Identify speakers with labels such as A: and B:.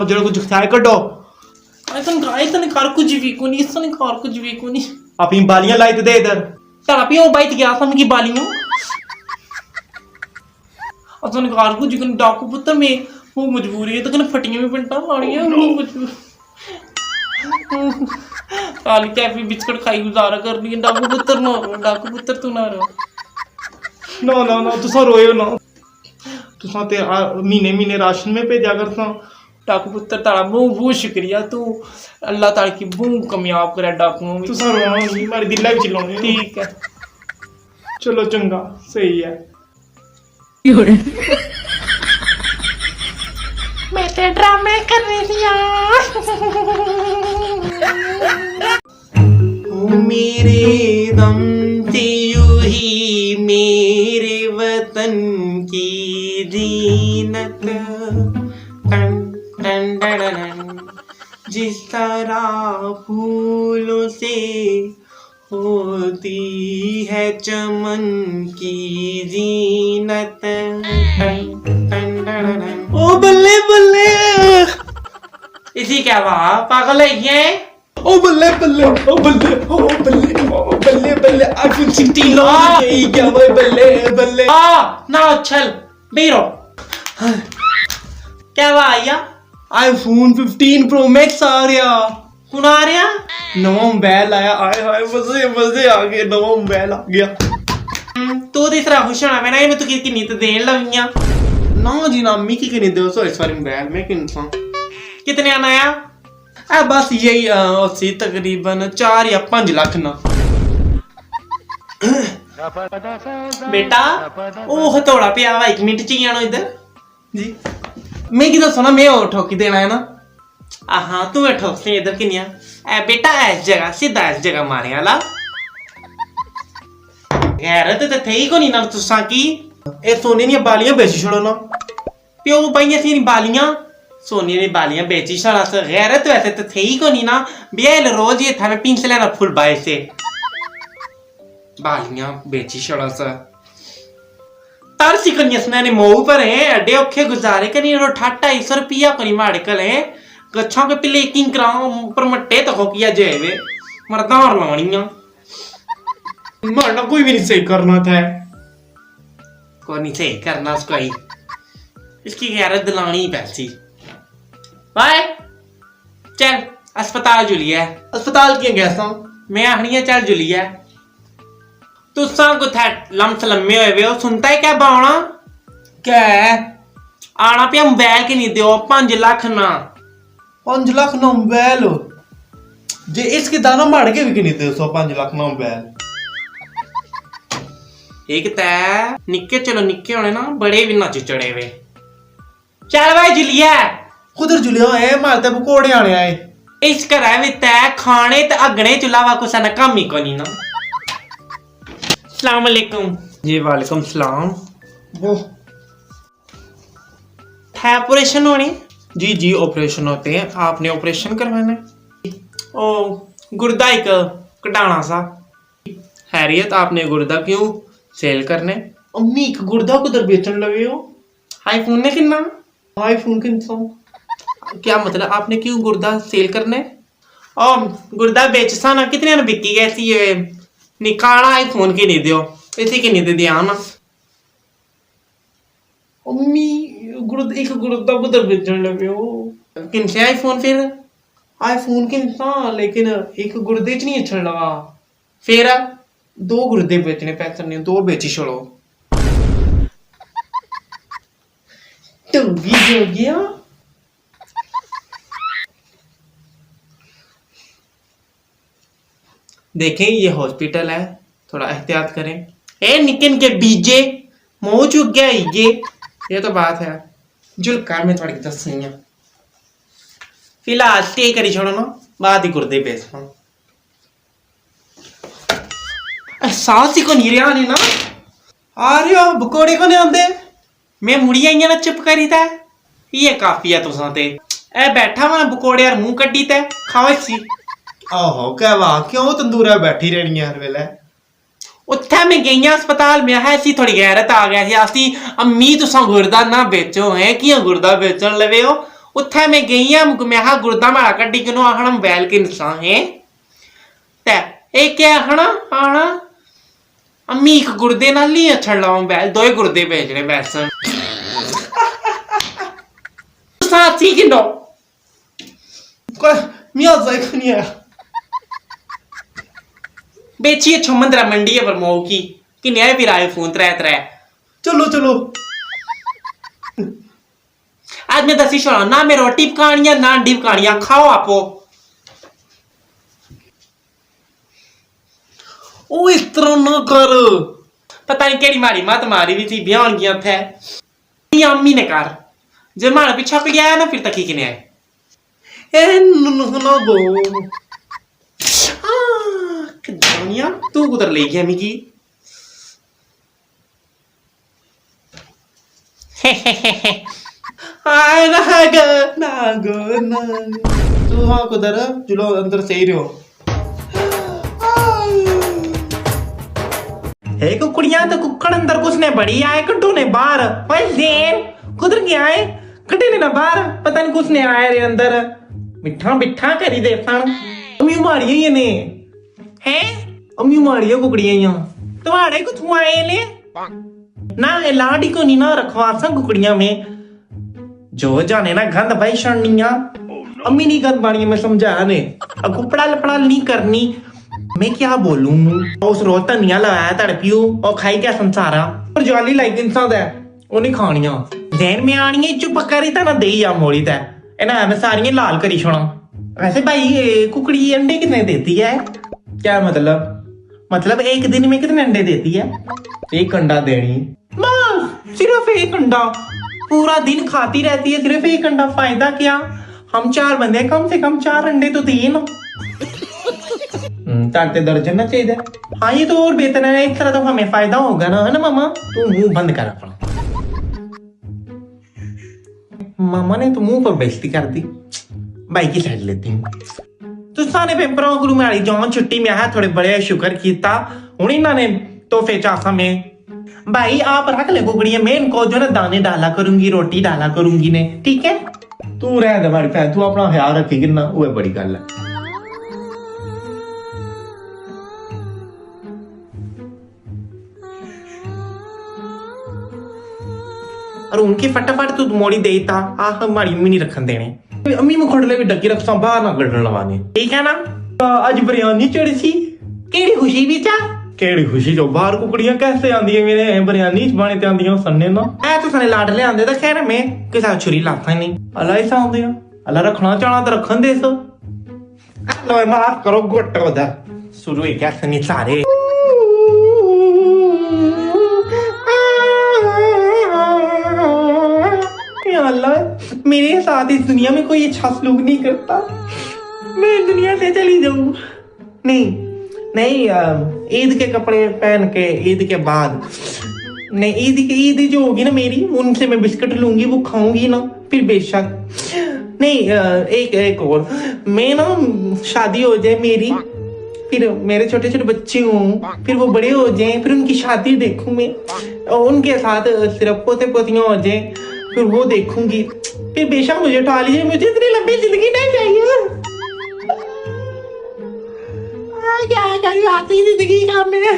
A: जो कुछ खाए कड्डो
B: इतने कर कुछ भी को नहीं, इसने कर कुछ भी को नहीं।
A: अपनी बालियां लाई तो दे इधर।
B: तारा पियो बाइट गया था मेरी बालियों। असने कार कुछ को डाकू पुत्र में वो मजबूरी है तो कने फटियां में पंटा मारी है वो कुछ काली कैफी बिस्कुट खाई गुजारा कर रही है। डाकू पुत्र तू ना रो।
A: नो नो नो तुसा रोयो ना, तुसा ते महीने महीने राशन में भेजा करता।
B: डाकू पुत्र तारा बहुत शुक्रिया, तू अल्लाह ताला की बहुत कामयाब करे डाकुओं में।
A: तुसा रोना नहीं, मारी दिल भी चिल्लानी।
B: ठीक है
A: चलो चंगा सही है।
B: मैं तो ड्रामे कर रही थी मेरे दम से यूं ही मेरे वतन की जीनत टन टन टन जिस तरह फूलों से होती है चमन की जीनत टन टन टन।
A: ओ बल्ले बल्ले,
B: इसी क्या हुआ? पागल है ये?
A: ओ बल्ले बल्ले, ओ बल्ले, ओ बल्ले, ओ बल्ले बल्ले, आईफोन 16 लॉन्च है क्या भाई? बल्ले बल्ले
B: ना चल बेरो। क्या हुआ आया?
A: आईफोन 15 प्रो मैक्स आ रहा।
B: कौन आ रहा?
A: नवा मोबाइल आया। आए हाय मजे मजे आ गए, नवा मोबाइल आ गया।
B: तू तो इस तरह खुश होना मैं ना, मैं तो कितनी तो देन लगियां
A: ना जी ना, मिकी के नहीं दो सो इस बार मोबाइल में कि इंसान
B: कितने आना आया?
A: बस यही सी तकरीबन 4 या 5 लाख ना।
B: बेटा ओ हथौड़ा पे आवा 1 मिनट च ही आना इधर
A: जी मैं किधर सुना, मैं और ठोकी देना है ना।
B: हाँ तू मैं ठोक से इधर किनिया। बेटा इस जगह सीधा इस जगह मारे वाला यार तो थे ही को नहीं ना तुसा की।
A: ए सोने नी बालियां बेच छोड़ो ना।
B: प्यो पाइया सी बालियां सोनी ने बालियां बेची सारा से गैरत वैसे तो थे ही को नहीं ना। बेल रोज ये था मैं पिंस लेना फुल बाय से बालियां बेची सारा से तार सिकनियस ने मोह पर है अड्डे औखे गुजारे कनी रो 250 रुपया कनी माड़कल है गच्छों के पिले किंग कराओ पर मट्टे तो हो किया जेवे मरदार लाणियां
A: मरना कोई भी नहीं सही करना था।
B: को नहीं सही करना उसको ही इसकी गैरत दिलानी पैसी। बाय चल अस्पताल जुलिया।
A: अस्पताल क्यों गया था?
B: मैं आखनी है चल जुलिया। तुसा को था लम्स लम्बे हुए वे सुनता है क्या बावना?
A: क्या है?
B: आना पे मोबाइल के नहीं दो 5 लाख ना।
A: 5 लाख ना मोबाइल जे इसके दाना मार के भी नहीं दे 5 लाख ना मोबाइल।
B: एक तय निक्के चलो निक्के होने ना बड़े भी ना चिचड़े वे। चल भाई जुलिया।
A: कुदर जुलिया है मारते पकोड़े आने आए
B: इस करा भी तय खाने ते अगने चुलावा कुछ ना कम ही को नहीं ना। अस्सलाम वालेकुम।
A: जी वालेकुम सलाम। वो
B: है ऑपरेशन होने?
A: जी जी ऑपरेशन होते हैं। आपने ऑपरेशन करवाना है?
B: ओ गुर्दा एक कटाना सा।
A: हैरियत आपने गुर्दा क्यों सेल करने?
B: अम्मी एक गुर्दा कुदर बेचन लगे हो? आईफोन ने कितना?
A: आईफोन कितना? क्या मतलब आपने क्यों गुर्दा सेल करने?
B: ओ गुर्दा बेच सा ना कितने ने बिकी कैसी है निकाला आईफोन की नहीं दियो इसी की नहीं दे दिया ना।
A: अम्मी गुर्दा एक गुर्दा कुदर बेचन लगे हो?
B: किन से आईफोन फिर?
A: आईफोन कितना लेकिन एक गुर्दे च नहीं अच्छा लगा।
B: फिर
A: 2 गुर्दे बेचने पैसे नहीं 2 बेची छोड़ो।
B: तो भी हो गया।
A: देखें ये हॉस्पिटल है, थोड़ा एहतियात करें।
B: ए निकिन के बीजे मुंह चुक गया
A: ये तो बात है। जुलकार में थोड़ी दस नहीं है।
B: फिलहाल स्टे करी छोड़ो ना बाद ही गुर्दे बेचना। एहसास ही को नहीं रहा नहीं ना।
A: आ रहे हो बकोड़े को नहीं आंदे?
B: मैं मुड़ी आई ना चुप करी था ये काफी है तुसा ते ए बैठा वना बकोड़े यार मुंह कड्डी ते खाओ सी।
A: आहो कहवा क्यों तंदूरा बैठी रहनी है हर वेले?
B: उत्थे मैं गई अस्पताल में है सी थोड़ी गैरत आ गया सी आसी अम्मी तुसा गुर्दा ना बेचो है किया गुर्दा बेचन लवे हो उत्थे मैं गई हूं मैं हा गुर्दा मारा कड्डी किनो आखना मोबाइल के इंसा है ते ए क्या आखना आना अम्मी एक गुर्दे नाल नहीं अच्छा ला मोबाइल दो गुर्दे भेजने वैसे साथी किनो
A: 快喵仔看你
B: बेची छमंदरा मंडी है पर मो की कि नया भी आए फोन त्रै त्रै
A: चलो चलो
B: आज मैं दसी छोड़ा ना मैं रोटी पकानियां ना अंडी पकानियां खाओ आपो
A: ओ इस तरह ना कर
B: पता नहीं केड़ी मारी मत मारी भी थी ब्याह गया थे अम्मी ने कर जब मारा पीछा को गया ना फिर तकी किने आए
A: ए ना गो
B: दुनिया तू कुधर ले गया मिगी
A: आए ना गो ना तू हाँ कुधर चलो अंदर सही रहो
B: एक कुड़ियां तो कुक्कड़ अंदर कुछ ने बड़ी आए कड्डू ने बाहर भाई जेन कुधर गया है कड्डे ने ना बाहर पता नहीं कुछ ने आए रे अंदर मिठा मिठा करी दे सन अम्मी मारी ये ने हैं अम्मी मारी कुकड़ियां यहाँ तुम्हारे कुछ आए ले ना ये लाडी को नहीं ना रखवा सा कुकड़ियां में जो जाने ना गंद भाई शरणिया अम्मी नहीं गंद बानी मैं समझा ने कुपड़ा लपड़ा नहीं करनी मैं क्या बोलूं उस रोज धनिया लगाया तड़पियो और खाई क्या संसारा पर ज्वाली लाइक इंसान दा वो नहीं खानियां देन में आनी है चुप करी ता ना देई आ मोड़ी ता ना मैं सारी लाल करी छोड़ा वैसे भाई कुकड़ी अंडे कितने देती है क्या मतलब एक दिन में कितने अंडे देती है
A: एक अंडा देनी
B: बस सिर्फ एक अंडा पूरा दिन खाती रहती है सिर्फ एक अंडा फायदा क्या हम 4 बंदे कम से कम 4 अंडे तो दिए ना
A: ताकते दर्जन ना चाहिए
B: हाँ ये तो और बेहतर है एक तरह तो हमें फायदा होगा ना है ना मामा
A: तू मुंह बंद कर अपना
B: मामा ने तो मुंह पर बेइज्जती कर दी भाई की साइड लेती हूँ तो सारे पेपरों गुरु में आई जॉन छुट्टी में आया थोड़े बड़े शुक्र किया हूं इन्होंने तोहफे चासा में भाई आप रख ले कुकड़ियां मैं इनको जो ना दाने डाला करूंगी रोटी डाला करूंगी ने ठीक है
A: तू रह दे हमारी भैन तू अपना ख्याल रखेगी ना वो बड़ी गल है
B: और उनकी फटाफट तू मोड़ी देता आह हमारी अम्मी नहीं रखन देने
A: अम्मी में खड़ले भी डकी रखसा बाहर ना गड़न लवाने
B: ठीक है ना
A: आज बिरयानी चढ़ी सी
B: केड़ी खुशी भी चा
A: केड़ी खुशी जो बाहर कुकड़ियां कैसे आंदी है मेरे बिरयानी च बने ते आंदियां सन्ने ना
B: ऐ तो सने लाडले आंदे तो खैर मैं किसा छुरी लाता नहीं
A: अल्लाह ऐसा आंदे अल्लाह रखना चाहना तो रखन दे सो
B: लो माफ करो गुट उधर शुरू ही कैसे नहीं सारे अल्लाह मेरे साथ इस दुनिया में कोई अच्छा सलूक नहीं करता मैं दुनिया से चली जाऊं नहीं ईद के कपड़े पहन के ईद के बाद नहीं ईद जो होगी ना मेरी उनसे मैं बिस्किट लूंगी वो खाऊंगी ना फिर बेशक नहीं एक और मैं ना शादी हो जाए मेरी फिर मेरे छोटे छोटे बच्चे हों फिर वो बड़े हो जाएं फिर उनकी शादी देखूं मैं और उनके साथ सिर्फ पोते पोतियां हो जाएं फिर वो देखूंगी फिर बेशक मुझे उठा लीजिए मुझे इतनी लंबी जिंदगी नहीं चाहिए क्या करी आती जिंदगी का मैं